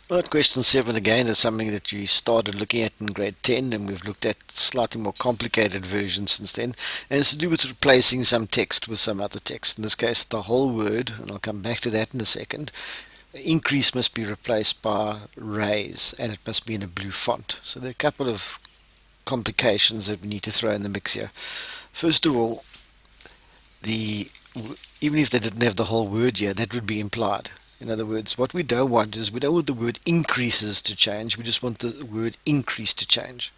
Well, question 7 again is something that you started looking at in grade 10, and we've looked at slightly more complicated versions since then. And it's to do with replacing some text with some other text. In this case, the whole word, and I'll come back to that in a second. Increase must be replaced by raise, and it must be in a blue font. So there are a couple of complications that we need to throw in the mix here. First of all, the even if they didn't have the whole word here, that would be implied. In other words, what we don't want is we don't want the word increases to change. We just want the word increase to change.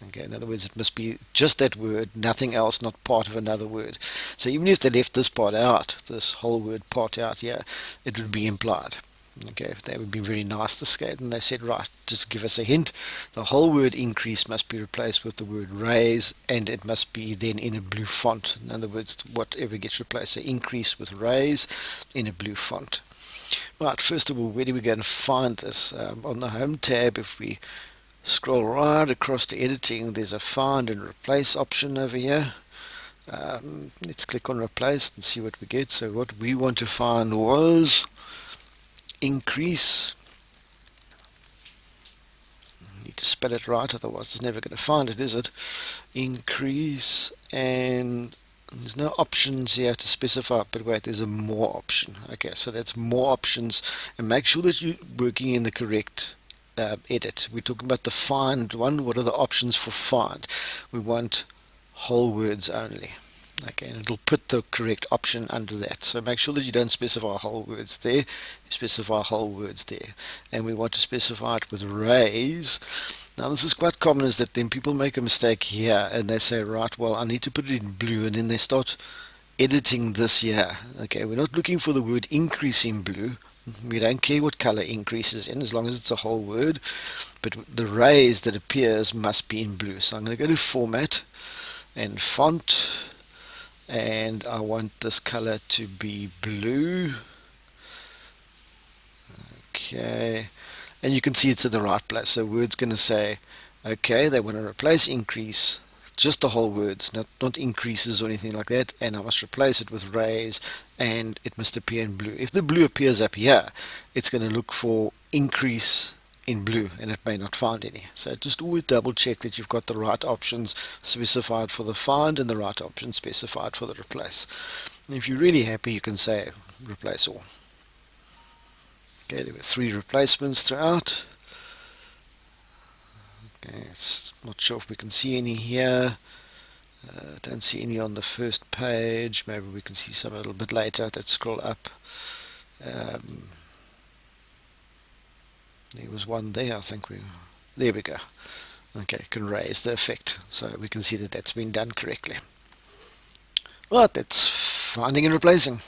Okay, in other words, it must be just that word, nothing else, not part of another word. So even if they left this part out, this whole word part out here, it would be implied. Okay, they would be very nice to skate, and they said, right, just give us a hint. The whole word increase must be replaced with the word raise, and it must be then in a blue font. In other words, whatever gets replaced, so increase with raise in a blue font. Right, first of all, where do we go and find this? On the home tab, if we scroll right across to editing, there's a find and replace option over here. Let's click on replace and see what we get. So what we want to find was increase. Need to spell it right, otherwise it's never going to find it, is it? Increase, and there's no options here to specify, but wait, there's a more option. Okay, so that's more options, and make sure that you're working in the correct edit. We're talking about the find one. What are the options for find? We want whole words only. Okay, and it'll put the correct option under that. So make sure that you don't specify whole words there, you specify whole words there. And we want to specify it with raise. Now this is quite common, is that then people make a mistake here and they say, right, well, I need to put it in blue, and then they start editing this here. Okay, we're not looking for the word increase in blue. We don't care what color increases in, as long as it's a whole word. But the raise that appears must be in blue. So I'm going to go to format and font, and I want this color to be blue. Okay, and you can see it's in the right place. So word's going to say, okay, they want to replace increase, just the whole words, not increases or anything like that, and I must replace it with raise, and it must appear in blue. If the blue appears up here, it's going to look for increase in blue, and it may not find any. So just always double check that you've got the right options specified for the find and the right options specified for the replace. And if you're really happy, you can say replace all. Okay, there were 3 replacements throughout. Okay, it's not sure if we can see any here. Don't see any on the first page. Maybe we can see some a little bit later. Let's scroll up. Um, there was one there, I think. There we go. Okay, can raise the effect. So we can see that that's been done correctly. Right, that's finding and replacing.